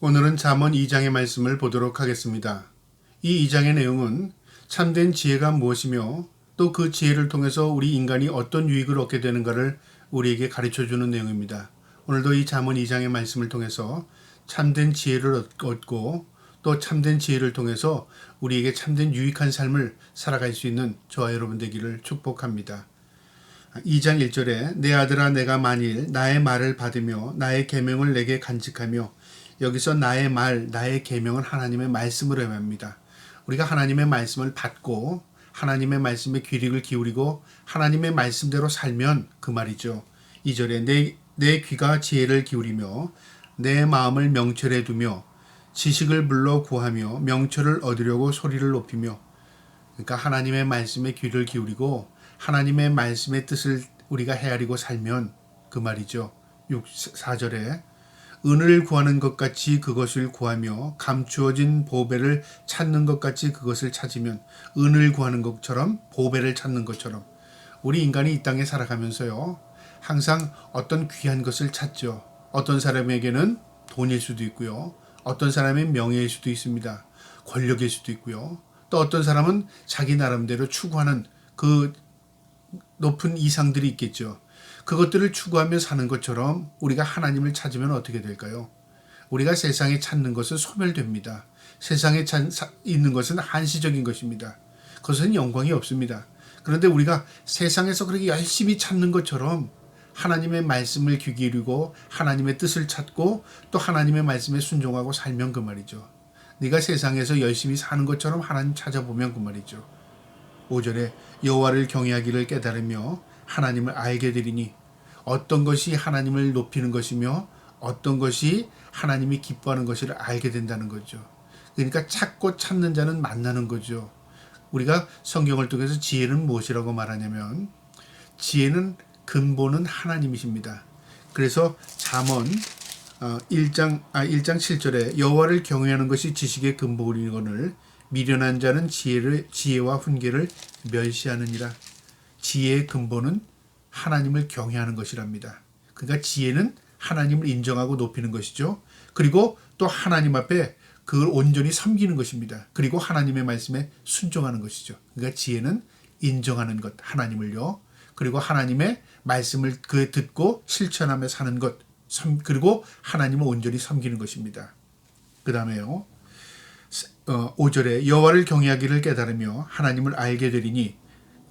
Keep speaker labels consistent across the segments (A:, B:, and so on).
A: 오늘은 잠언 2장의 말씀을 보도록 하겠습니다. 이 2장의 내용은 참된 지혜가 무엇이며 또 그 지혜를 통해서 우리 인간이 어떤 유익을 얻게 되는가를 우리에게 가르쳐주는 내용입니다. 오늘도 이 잠언 2장의 말씀을 통해서 참된 지혜를 얻고 또 참된 지혜를 통해서 우리에게 참된 유익한 삶을 살아갈 수 있는 저와 여러분 되기를 축복합니다. 2장 1절에 내 아들아 내가 만일 나의 말을 받으며 나의 계명을 내게 간직하며, 여기서 나의 말, 나의 계명은 하나님의 말씀을 의미합니다. 우리가 하나님의 말씀을 받고 하나님의 말씀에 귀를 기울이고 하나님의 말씀대로 살면 그 말이죠. 2절에 내 귀가 지혜를 기울이며 내 마음을 명철에 두며 지식을 불러 구하며 명철을 얻으려고 소리를 높이며, 그러니까 하나님의 말씀에 귀를 기울이고 하나님의 말씀의 뜻을 우리가 헤아리고 살면 그 말이죠. 4절에 은을 구하는 것 같이 그것을 구하며 감추어진 보배를 찾는 것 같이 그것을 찾으면, 은을 구하는 것처럼 보배를 찾는 것처럼 우리 인간이 이 땅에 살아가면서요 항상 어떤 귀한 것을 찾죠. 어떤 사람에게는 돈일 수도 있고요, 어떤 사람의 명예일 수도 있습니다. 권력일 수도 있고요, 또 어떤 사람은 자기 나름대로 추구하는 그 높은 이상들이 있겠죠. 그것들을 추구하며 사는 것처럼 우리가 하나님을 찾으면 어떻게 될까요? 우리가 세상에 찾는 것은 소멸됩니다. 세상에 있는 것은 한시적인 것입니다. 그것은 영광이 없습니다. 그런데 우리가 세상에서 그렇게 열심히 찾는 것처럼 하나님의 말씀을 귀 기울이고 하나님의 뜻을 찾고 또 하나님의 말씀에 순종하고 살면 그 말이죠. 네가 세상에서 열심히 사는 것처럼 하나님 찾아보면 그 말이죠. 5절에 여호와를 경외하기를 깨달으며 하나님을 알게 되리니, 어떤 것이 하나님을 높이는 것이며 어떤 것이 하나님이 기뻐하는 것을 알게 된다는 거죠. 그러니까 찾고 찾는 자는 만나는 거죠. 우리가 성경을 통해서 지혜는 무엇이라고 말하냐면, 지혜는 근본은 하나님이십니다. 그래서 잠언 1장 7절에 여호와를 경외하는 것이 지식의 근본이거늘 미련한 자는 지혜와 훈계를 멸시하느니라. 지혜의 근본은 하나님을 경외하는 것이랍니다. 그러니까 지혜는 하나님을 인정하고 높이는 것이죠. 그리고 또 하나님 앞에 그걸 온전히 섬기는 것입니다. 그리고 하나님의 말씀에 순종하는 것이죠. 그러니까 지혜는 인정하는 것, 하나님을요. 그리고 하나님의 말씀을 그 듣고 실천하며 사는 것, 그리고 하나님을 온전히 섬기는 것입니다. 그 다음에요. 5절에 여호와를 경외하기를 깨달으며 하나님을 알게 되리니,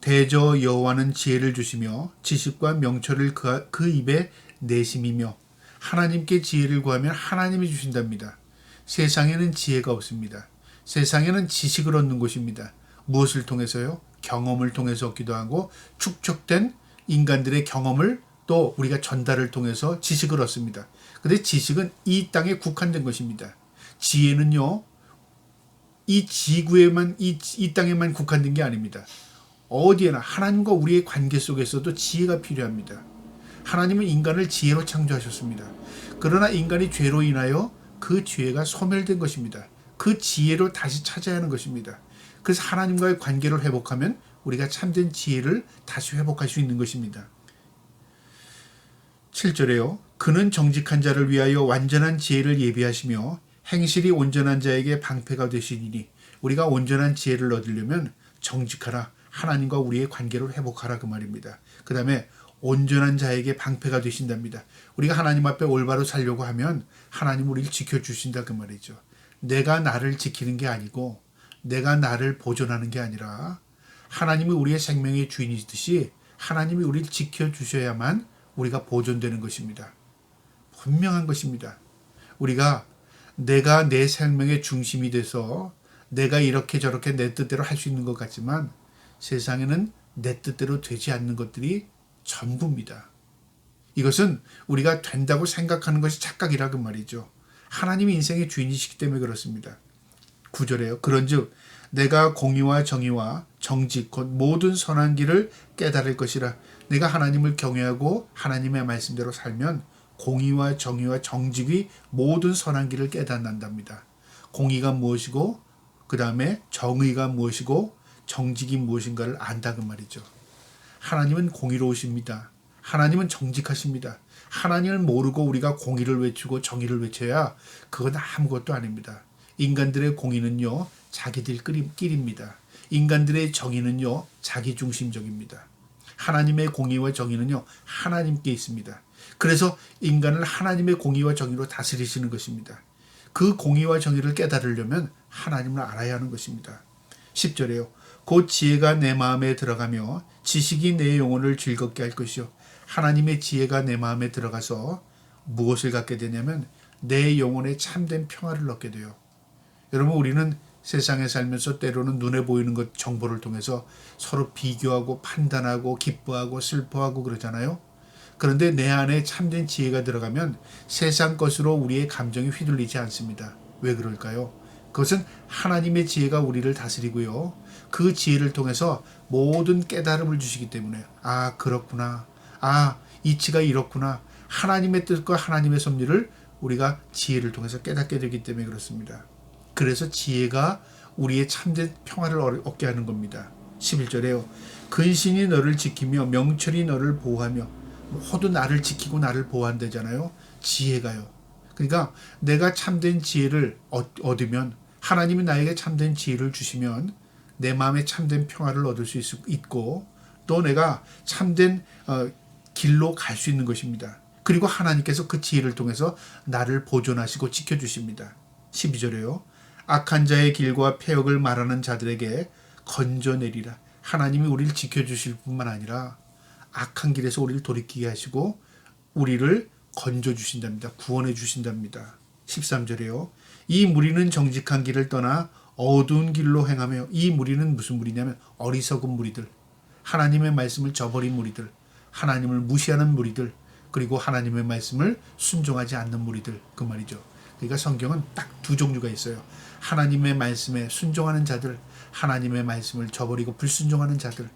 A: 대저 여호와는 지혜를 주시며 지식과 명철을 그 입에 내심이며, 하나님께 지혜를 구하면 하나님이 주신답니다. 세상에는 지혜가 없습니다. 세상에는 지식을 얻는 곳입니다. 무엇을 통해서요? 경험을 통해서 얻기도 하고 축적된 인간들의 경험을 또 우리가 전달을 통해서 지식을 얻습니다. 그런데 지식은 이 땅에 국한된 것입니다. 지혜는요 이 지구에만 이 땅에만 국한된 게 아닙니다. 어디에나 하나님과 우리의 관계 속에서도 지혜가 필요합니다. 하나님은 인간을 지혜로 창조하셨습니다. 그러나 인간이 죄로 인하여 그 지혜가 소멸된 것입니다. 그 지혜로 다시 찾아야 하는 것입니다. 그래서 하나님과의 관계를 회복하면 우리가 참된 지혜를 다시 회복할 수 있는 것입니다. 7절에요. 그는 정직한 자를 위하여 완전한 지혜를 예비하시며 행실이 온전한 자에게 방패가 되시리니, 우리가 온전한 지혜를 얻으려면 정직하라, 하나님과 우리의 관계를 회복하라 그 말입니다. 그 다음에 온전한 자에게 방패가 되신답니다. 우리가 하나님 앞에 올바로 살려고 하면 하나님 우리를 지켜주신다 그 말이죠. 내가 나를 지키는 게 아니고 내가 나를 보존하는 게 아니라 하나님이 우리의 생명의 주인이듯이 하나님이 우리를 지켜주셔야만 우리가 보존되는 것입니다. 분명한 것입니다. 우리가 내가 내 생명의 중심이 돼서 내가 이렇게 저렇게 내 뜻대로 할 수 있는 것 같지만 세상에는 내 뜻대로 되지 않는 것들이 전부입니다. 이것은 우리가 된다고 생각하는 것이 착각이라 그 말이죠. 하나님이 인생의 주인이시기 때문에 그렇습니다. 9절에요. 그런즉 내가 공의와 정의와 정직 곧 모든 선한 길을 깨달을 것이라. 내가 하나님을 경외하고 하나님의 말씀대로 살면 공의와 정의와 정직이 모든 선한 길을 깨닫는답니다. 공의가 무엇이고 그 다음에 정의가 무엇이고 정직이 무엇인가를 안다 그 말이죠. 하나님은 공의로우십니다. 하나님은 정직하십니다. 하나님을 모르고 우리가 공의를 외치고 정의를 외쳐야 그건 아무것도 아닙니다. 인간들의 공의는요, 자기들끼리입니다. 인간들의 정의는요, 자기중심적입니다. 하나님의 공의와 정의는요, 하나님께 있습니다. 그래서 인간을 하나님의 공의와 정의로 다스리시는 것입니다. 그 공의와 정의를 깨달으려면 하나님을 알아야 하는 것입니다. 10절에요. 곧 지혜가 내 마음에 들어가며 지식이 내 영혼을 즐겁게 할 것이요. 하나님의 지혜가 내 마음에 들어가서 무엇을 갖게 되냐면 내 영혼에 참된 평화를 얻게 돼요. 여러분, 우리는 세상에 살면서 때로는 눈에 보이는 것 정보를 통해서 서로 비교하고 판단하고 기뻐하고 슬퍼하고 그러잖아요. 그런데 내 안에 참된 지혜가 들어가면 세상 것으로 우리의 감정이 휘둘리지 않습니다. 왜 그럴까요? 그것은 하나님의 지혜가 우리를 다스리고요. 그 지혜를 통해서 모든 깨달음을 주시기 때문에 아, 그렇구나. 아, 이치가 이렇구나. 하나님의 뜻과 하나님의 섭리를 우리가 지혜를 통해서 깨닫게 되기 때문에 그렇습니다. 그래서 지혜가 우리의 참된 평화를 얻게 하는 겁니다. 11절에요. 근신이 너를 지키며 명철이 너를 보호하며 모두 나를 지키고 나를 보호한다잖아요. 지혜가요. 그러니까 내가 참된 지혜를 얻으면 하나님이 나에게 참된 지혜를 주시면 내 마음에 참된 평화를 얻을 수 있고 또 내가 참된 길로 갈 수 있는 것입니다. 그리고 하나님께서 그 지혜를 통해서 나를 보존하시고 지켜주십니다. 12절에요. 악한 자의 길과 패역을 말하는 자들에게 건져내리라. 하나님이 우리를 지켜주실 뿐만 아니라 악한 길에서 우리를 돌이키게 하시고 우리를 건져주신답니다. 구원해 주신답니다. 13절에요. 이 무리는 정직한 길을 떠나 어두운 길로 행하며 이 무리는 무슨 무리냐면 어리석은 무리들, 하나님의 말씀을 저버린 무리들, 하나님을 무시하는 무리들, 그리고 하나님의 말씀을 순종하지 않는 무리들, 그 말이죠. 그러니까 성경은 딱 두 종류가 있어요. 하나님의 말씀에 순종하는 자들, 하나님의 말씀을 저버리고 불순종하는 자들,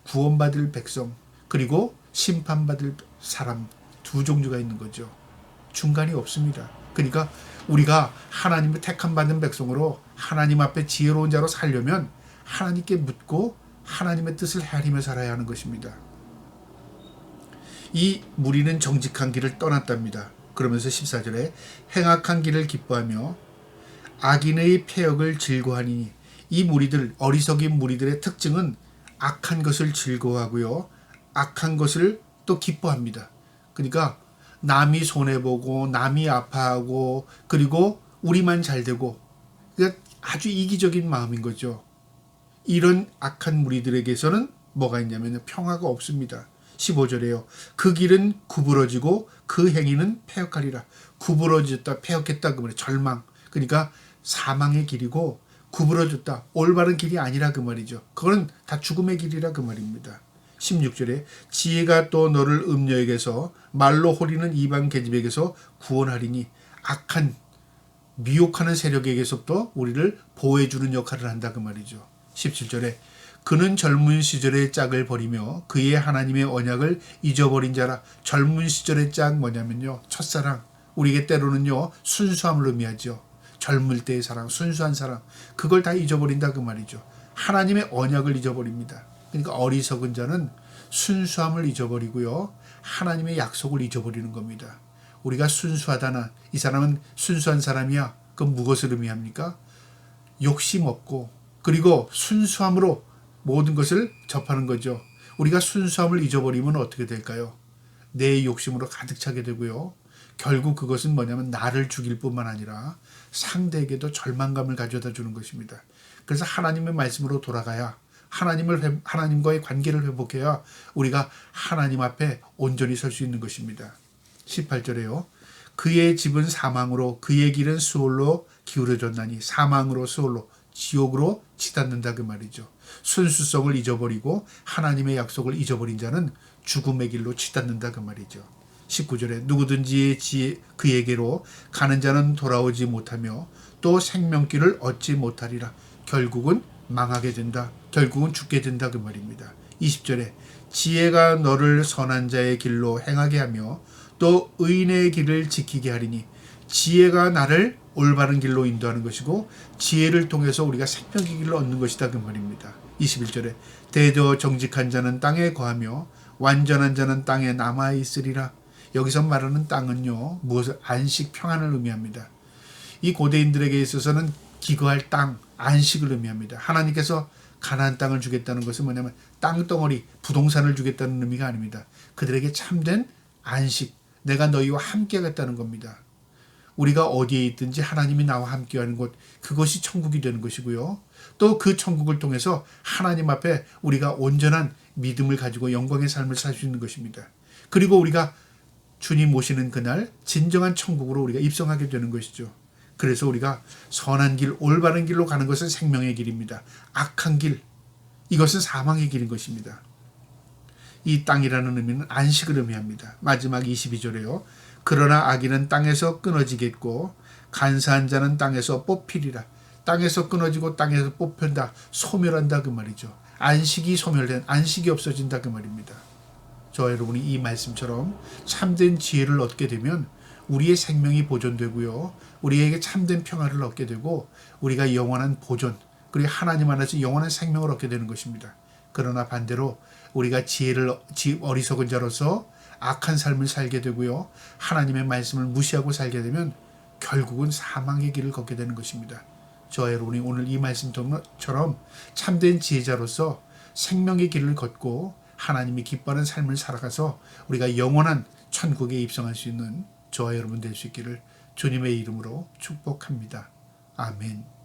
A: 구원받을 백성, 그리고 심판받을 사람, 두 종류가 있는 거죠. 중간이 없습니다. 그러니까 우리가 하나님의 택함 받는 백성으로 하나님 앞에 지혜로운 자로 살려면 하나님께 묻고 하나님의 뜻을 헤아리며 살아야 하는 것입니다. 이 무리는 정직한 길을 떠났답니다. 그러면서 14절에 행악한 길을 기뻐하며 악인의 패역을 즐거워하니 이 무리들, 어리석인 무리들의 특징은 악한 것을 즐거워하고요. 악한 것을 또 기뻐합니다. 그러니까 남이 손해보고 남이 아파하고 그리고 우리만 잘되고 그러니까 아주 이기적인 마음인 거죠. 이런 악한 무리들에게서는 뭐가 있냐면 평화가 없습니다. 15절에요. 그 길은 구부러지고 그 행위는 패역하리라. 구부러졌다, 패역했다 그 말이에요. 절망. 그러니까 사망의 길이고 구부러졌다, 올바른 길이 아니라 그 말이죠. 그거는 다 죽음의 길이라 그 말입니다. 16절에 지혜가 또 너를 음녀에게서 말로 호리는 이방 계집에게서 구원하리니 악한 미혹하는 세력에게서부터 우리를 보호해주는 역할을 한다 그 말이죠. 17절에 그는 젊은 시절의 짝을 버리며 그의 하나님의 언약을 잊어버린 자라. 젊은 시절의 짝 뭐냐면요, 첫사랑. 우리에게 때로는요 순수함을 의미하죠. 젊을 때의 사랑, 순수한 사랑, 그걸 다 잊어버린다 그 말이죠. 하나님의 언약을 잊어버립니다. 그러니까 어리석은 자는 순수함을 잊어버리고요, 하나님의 약속을 잊어버리는 겁니다. 우리가 순수하다나 이 사람은 순수한 사람이야, 그건 무엇을 의미합니까? 욕심 없고 그리고 순수함으로 모든 것을 접하는 거죠. 우리가 순수함을 잊어버리면 어떻게 될까요? 내 욕심으로 가득 차게 되고요. 결국 그것은 뭐냐면 나를 죽일 뿐만 아니라 상대에게도 절망감을 가져다 주는 것입니다. 그래서 하나님의 말씀으로 돌아가야 하나님과의 관계를 회복해야 우리가 하나님 앞에 온전히 설 수 있는 것입니다. 18절에요. 그의 집은 사망으로 그의 길은 수월로 기울어졌나니 사망으로 수월로 지옥으로 치닫는다 그 말이죠. 순수성을 잊어버리고 하나님의 약속을 잊어버린 자는 죽음의 길로 치닫는다 그 말이죠. 19절에 누구든지 그에게로 가는 자는 돌아오지 못하며 또 생명길을 얻지 못하리라. 결국은 망하게 된다. 결국은 죽게 된다 그 말입니다. 20절에 지혜가 너를 선한 자의 길로 행하게 하며 또 의인의 길을 지키게 하리니 지혜가 나를 올바른 길로 인도하는 것이고 지혜를 통해서 우리가 생명의 길을 얻는 것이다 그 말입니다. 21절에 대저 정직한 자는 땅에 거하며 완전한 자는 땅에 남아 있으리라. 여기서 말하는 땅은요, 무엇을 안식, 평안을 의미합니다. 이 고대인들에게 있어서는 기거할 땅, 안식을 의미합니다. 하나님께서 가나안 땅을 주겠다는 것은 뭐냐면 땅덩어리, 부동산을 주겠다는 의미가 아닙니다. 그들에게 참된 안식, 내가 너희와 함께 하겠다는 겁니다. 우리가 어디에 있든지 하나님이 나와 함께하는 곳, 그것이 천국이 되는 것이고요. 또 그 천국을 통해서 하나님 앞에 우리가 온전한 믿음을 가지고 영광의 삶을 살 수 있는 것입니다. 그리고 우리가 주님 오시는 그날 진정한 천국으로 우리가 입성하게 되는 것이죠. 그래서 우리가 선한 길, 올바른 길로 가는 것은 생명의 길입니다. 악한 길, 이것은 사망의 길인 것입니다. 이 땅이라는 의미는 안식을 의미합니다. 마지막 22절에요. 그러나 악인은 땅에서 끊어지겠고 간사한 자는 땅에서 뽑히리라. 땅에서 끊어지고 땅에서 뽑힌다, 소멸한다 그 말이죠. 안식이 소멸된, 안식이 없어진다 그 말입니다. 저 여러분이 이 말씀처럼 참된 지혜를 얻게 되면 우리의 생명이 보존되고요. 우리에게 참된 평화를 얻게 되고 우리가 영원한 보존, 그리고 하나님 안에서 영원한 생명을 얻게 되는 것입니다. 그러나 반대로 우리가 어리석은 자로서 악한 삶을 살게 되고요. 하나님의 말씀을 무시하고 살게 되면 결국은 사망의 길을 걷게 되는 것입니다. 저 여러분이 오늘 이 말씀처럼 참된 지혜자로서 생명의 길을 걷고 하나님이 기뻐하는 삶을 살아가서 우리가 영원한 천국에 입성할 수 있는 저와 여러분 될 수 있기를 주님의 이름으로 축복합니다. 아멘.